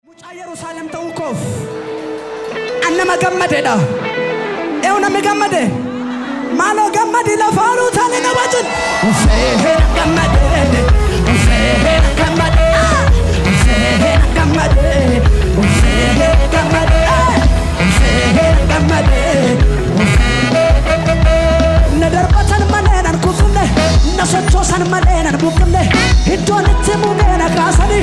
Mucaa Yerusaalem ta'uu koof annama gammadeedha. Nama gammade maaloo gammadi lafaanuu taane na wajjin ufeena gammade ufeena gammade ufeena gammade ufeena gammade ufeena gammade na darbatan maleenan kufne na sochoosan maleenan buqqne iddoon itti mumeena kaasani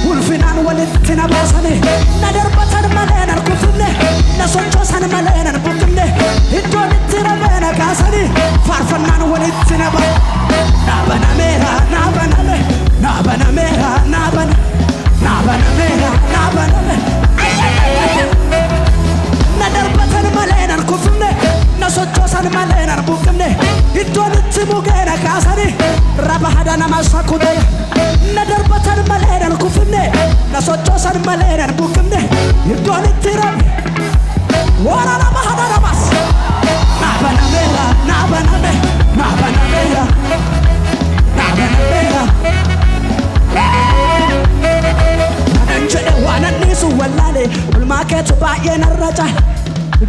ulfinaan walitti na baasani na darbatan maleenan kufne na sochoosan maleenan buqqne iddoon itti rabeena kaasani faarfannaan walitti na baa naabana meera naabana me naabana meera naabana naabana meera naabana me na darbatan maleenan kufne na sochoosan maleenan buqqne iddoon itti mumeena kaasani raba hada nama sakude na darbatan maleenan kufne na sochoosan maleenan buqqne iddoon itti rabe wala raba hada nama naabana meera naabana me naabana meera naabana meera anjede wanani su wallale ulmaketu baay'ee narraja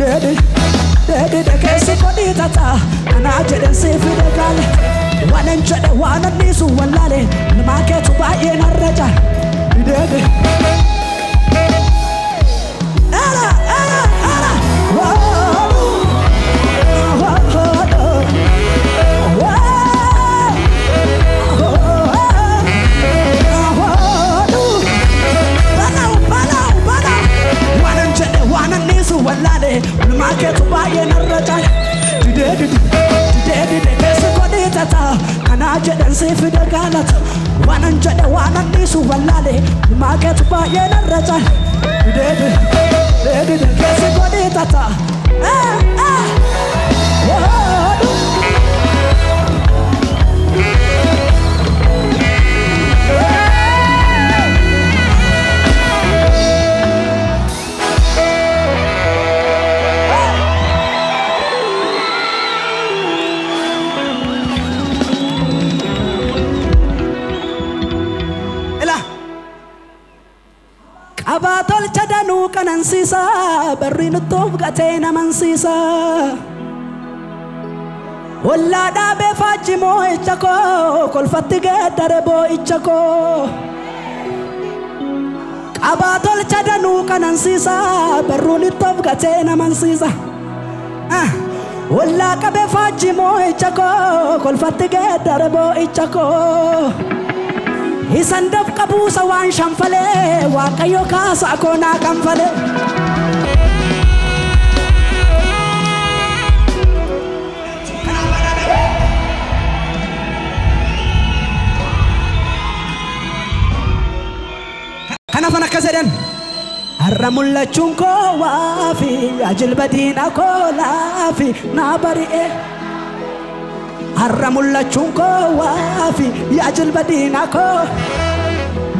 dedi de kesi kodi tata ana jede sifide gale wananjede wanani su wallale ulmaketu baay'ee narraja dedi ara wallale ulmaketu baay'ee narraja dedi kesi kodi tata ana jede sifide gale wananjede wanani su wallale ulmaketu baay'ee narraja dedi kesi kodi tata abatol chadanu kanansisa barrinu tof gatena mansisa walla dabe fajimo ichako kolfatige darebo ichako abatol chadanu kanansisa barrinu tof gatena mansisa walla kabe fajimo ichako kolfatige darebo ichako isandaf kabusa wan shamfale waqayo kaasa kona kamfale kana fana kazadan arramulla chunko wafi ajil badina ko lafi nabari arramulla chunko wafi yajil badina ko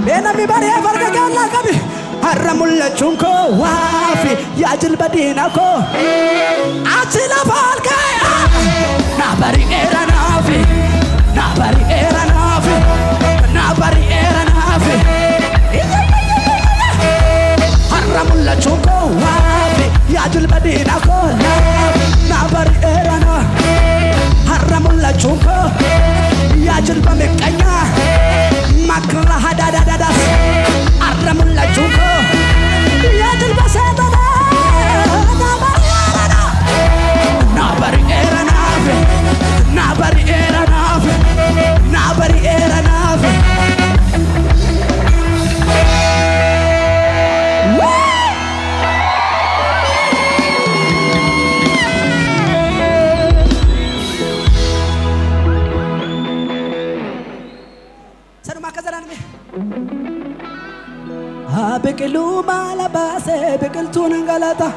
bena mi bari farga galla kabi arramulla chunko wafi yajil badina ko achila falka na bari era nafi na bari era nafi na bari era nafi arramulla chunko wafi yajil badina ko na bari era nafi arramulla chunko yajil bamekanya makra hadadada arramulla chunko yajil basadada nabari era nafe nabari era nafe nabari era nafe biqilu mala base biqiltuun galata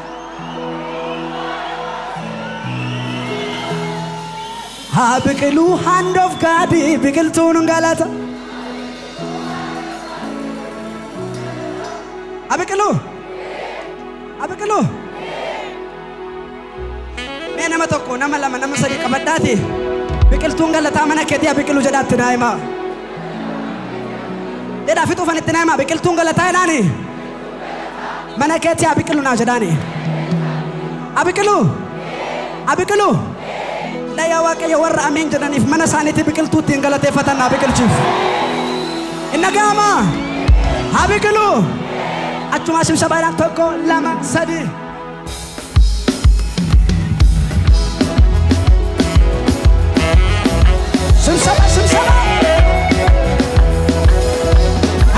biqilu hand of God biqiltuun galata biqilu me nama tokko nama lama nama sadi qabaddaati biqiltuun galata mana keetii biqilu jedhaatti naayima Eda fitu fanitinaima biqiltuun galataa ilaani منكتي أبيكلو ناجداني أبيكلو لا يا واقع يور أمين جداني في منساني تبيكل توتي إنغلتي فتنا أبيكل شوف إنغاما أبيكلو أتوما سبسبايران توكو لما سدي سبسبا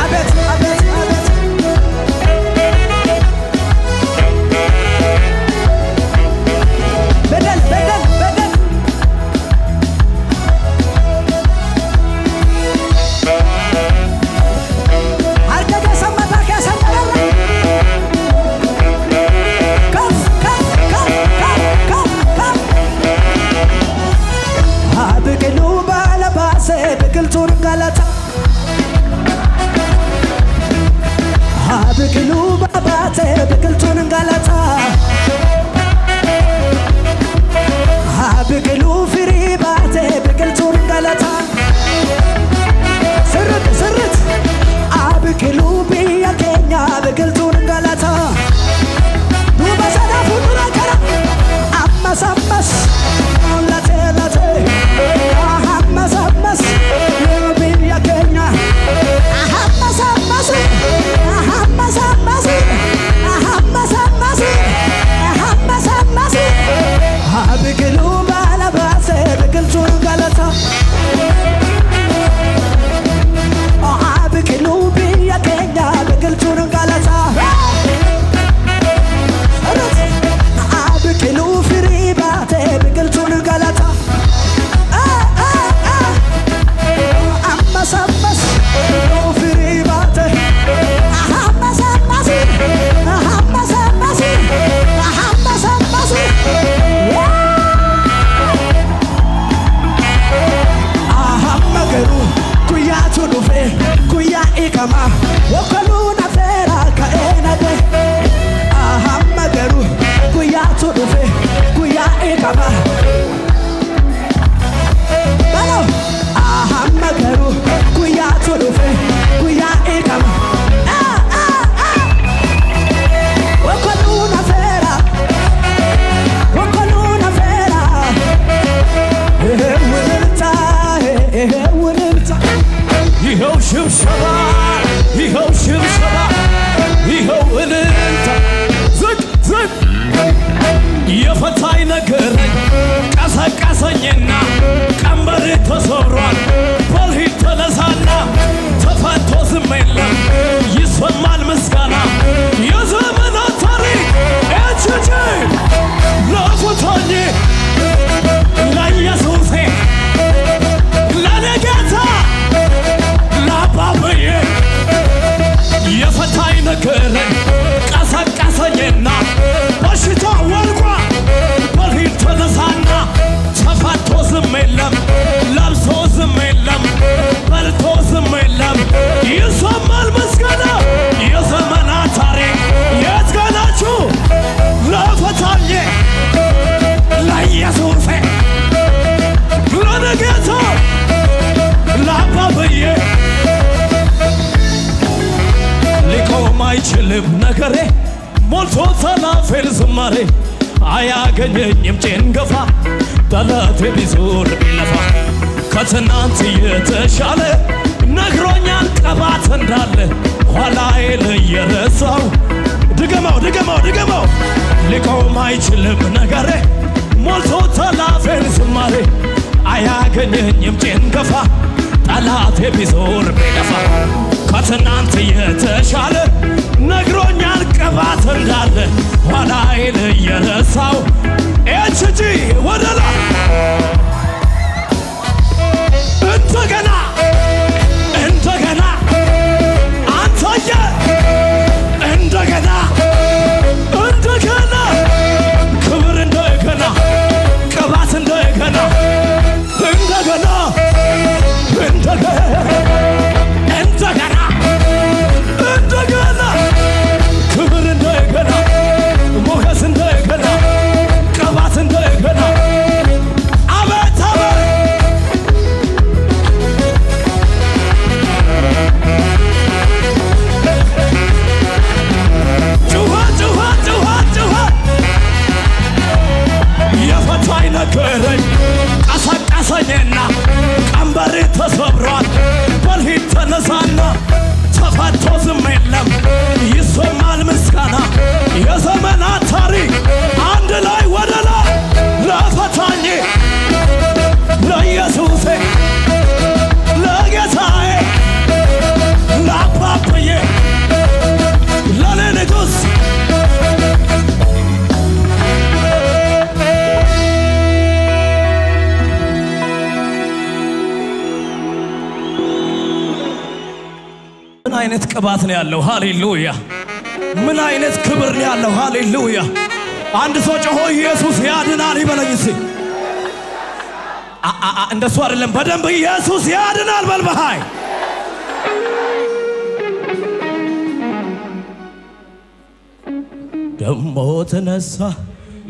أبيت بدل هرجع سمتك يا سمتك كف هابكلو بالباسه بكلتور غلطه هابكلو باباته بكلتور غلطه هابكلو فريباته بكلتور غلطه سرت هابكلو بيا كينيا بكلتور غلطه دوبا سدافو نكرا أمس لاتي أمس بيا كينيا أمس هابكلو بالباسه بكلتور غلطه هابكلو بيا كينيا بكلتور غلطه هابكلو فريباته بكلتور غلطه أمس فريباته kuya ikama wakaluna fera kaena de ahamagaru kuya tudufe kuya ikama balo ahamagaru kuya tudufe kuya ikama wakaluna fera wulta ይኸው ሽብሸባ ይኸው እልልታ ዝቅ የፈታኝ ነገረኝ ቀሰቀሰኝና ቀንበሬ ተሰብሯል በልሂድ ተነሳና ተፈቶ ዝም የለም ይሰማል ምስጋና የዘመናት ታሪክ ኤችጂ ለፈታኝ ለኢየሱሴ ለኔ ጌታ ባባዬ የፈታኝ ነገረኝ ቀሰቀሰኝና በሽታ ወልቋ በልሂድ ተነሳና ተፈቶ ዝም የለም ለብሶ ዝም የለም በልቶ ዝም የለም ይሰማል ምስጋና የዘመናት ታሪክ የት ገናችሁ ለፈታኝ ለኢየሱሴ ለኔ ጌታ ለባባዬ ሊቆም አይችልም ነገሬ ሞልቶ ተላፌል ዝማሬ አያገኘኝም ጭንገፋ ጠላቴ ቢዞር ቢለፋ ከትናንት የተሻለ ነግሮኛል ቅባት እንዳለ ኋላዬ ለየረሳው ድገመው ሊቆም አይችልም ነገሬ ሞልቶ ተላፌል ዝማሬ አያገኘኝም ጭንገፋ ጠላቴ ቢዞር ቢለፋ ከትናንት የተሻለ ነግሮኛል ቅባት እንዳለ ኋላዬ ለየረሳው ኤችጂ ወደላ እንደገና አንተየ እንደገና ክብር እንደገና ቅባት እንደገና ክብር እንደገና ሞገስ እንደገና ቅባት እንደገና አቤት ተከብሯል በልሂድ ተነሳና ተፈቶ ዝም የለም ይሰማል ምስጋና የዘመናት ታሪክ አንድ ላይ ወደ ላይ ለፈታኝ ለኢየሱሴ ለጌታዬ ለአባብዬ ለኔ ንጉሥ ምን አይነት ቅባት ነው ያለው ሃሌሉያ ምን አይነት ክብር ነው ያለው ሃሌሉያ አንድ ሰው ጮሆ ኢየሱስ ያድናል ይበለኝስ እንደሱ አይደለም በደንብ ኢየሱስ ያድናል በልበሃይ ደሞ ተነሳ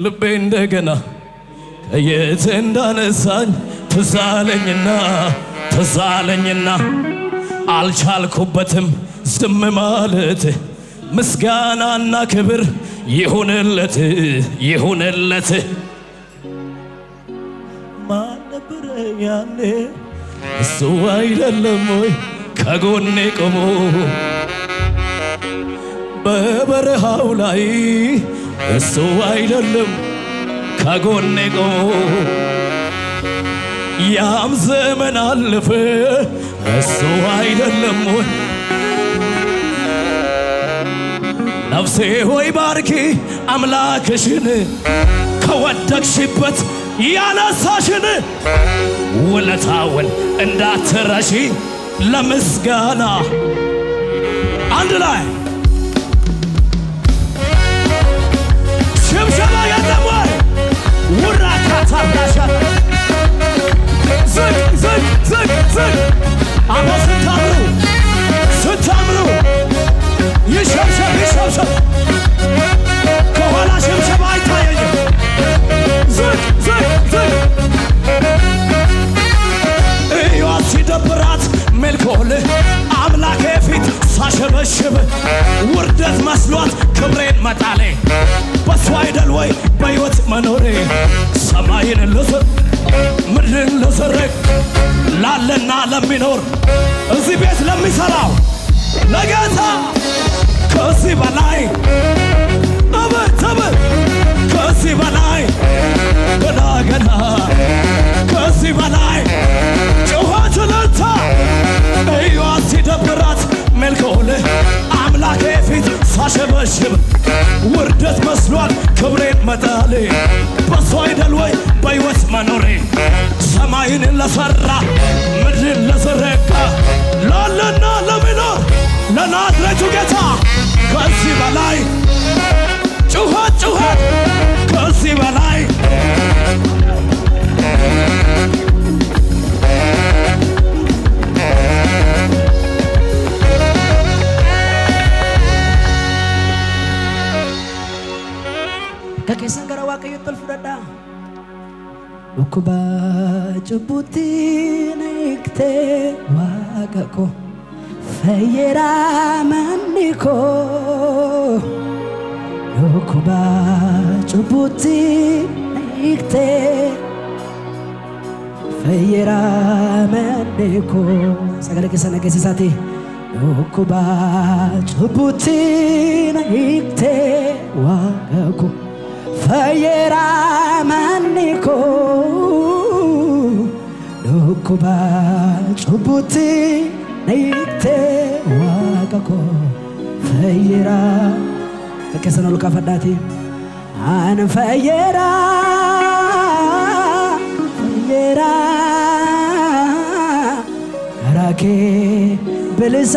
ልቤ እንደገና ከየት እንዳነሳኝ ተዛለኝና አልቻልኩበትም ዝም ማለት ምስጋናና ክብር ይሁንለት ማን ነበር ያኔ እሱ አይደለም ወይ ከጎኔ ቆሞ በበረሃው ላይ እሱ አይደለም ከጎኔ ቆሞ ያም ዘመን አለፈ እሱ አይደለም ወይ ነፍሴ ሆይ ባርኪ አምላክሽን ከወደቅሽበት ያነሳሽን ውለታውን እንዳትረሺ ለምስጋና አንድ ላይ ሽብሸባ የለም ወይ ውራካታ ብላሻል ዝግ አቦ ስታምሩ ይሸብሸብ ከኋላ ሽብሸባ አይታየኝም ዝግ እዩዋት ሲደብራት ሜልኮል አምላኬ ፊት ሳሸበሽብ ውርደት መስሏት ክብሬን መጣሌ በሱ አይደል ወይ በሕይወት መኖሬ ሰማይን ልስር ምድርን ልስርቅ ላለና ለሚኖር እዚህ ቤት ለሚሰራው ለጌታ ከዚህ በላይ አበተበ ከዚህ በላይ ገና ከዚህ በላይ ጩኸት ልልታ እዩዋት ሲደብራት ሜልኮል አምላኬ ፊት ሳሸበሽብ ውርደት መስሏል ክብሬን መጣሌ በሱ አይደል ወይ በሕይወት መኖሬ ሰማይን ለሰራ ምድርን ለዘረጋ ላለና ለሚኖር ለናዝሬቱ ጌታ ከዚህ በላይ ጩኸት ከዚህ በላይ ከኬሰን ገራ ዋቀዮ ተልፍረዳ ukuba ጭቡቲ ነክቴ ዋቀቆ ፈየራ መንኮ ukuba ጭቡቲ ነክቴ ፈየራ መንኮ ሰገለ ከሰነ ከሰሳቲ ukuba ጭቡቲ ነክቴ ዋቀቆ ፈየራ መንኮ ukuba ጭቡቲ ነክቴ ዋቀቆ ፈየራ ከከሰነ ሉካ ፈዳቲ አን ፈየራ ከራኬ ብልሳ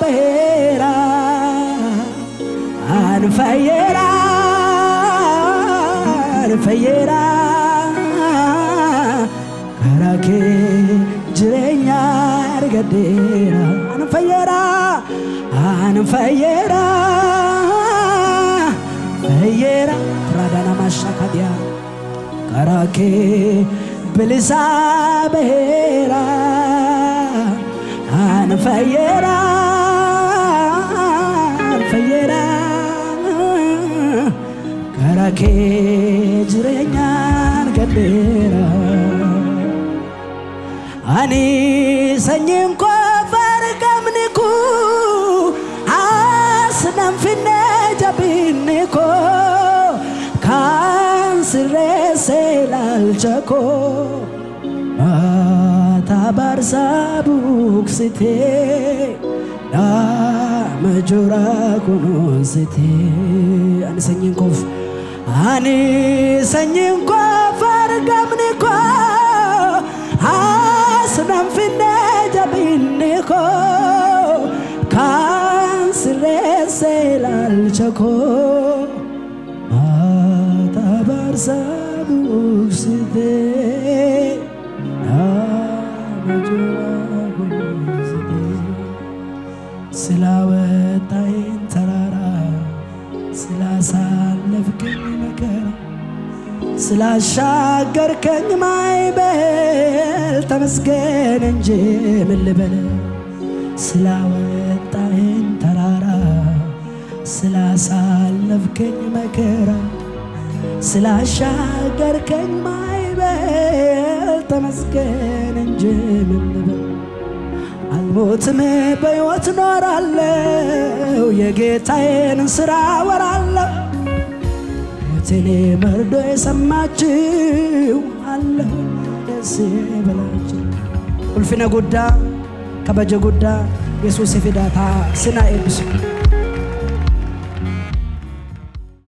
በሄራ አን ፈየራ ከራኬ ጅሬኛ አርገዴራ አን ፈየራ ራዳና ማሻካዲያ ከራኬ ብልሳ በሄራ አን ፈየራ ከራኬ ጅሬኛ አርገዴራ አኒ sanyin ko fargamni ku asnam finne jabinni ko kan sireselal chako tabarsa buksite na majura kunosite ani sanyin ko fargamni ko asnam finne jabinni ko kan sireselal chako tabarsa buksite ስላወጣኝ ተራራ ስላሳለፍከኝ መከራ ስላሻገርከኝ ማይበል ተመስገን እንጂ ምን ልበል ስላወጣኝ ተራራ ስላሳለፍከኝ መከራ ስላሻገርከኝ ማይበል ተመስገን እንጂ ምን ልበል አልሞትም በሕይወት ኖራለሁ የጌታዬን ሥራ ወራለሁ ሞቴን መርዶ የሰማችሁ አለሁ ደስ ይበላችሁ ቁልፍነ ጉዳ ከበጀ ጉዳ ኢየሱስ ፊዳታ ስና ኤብሱ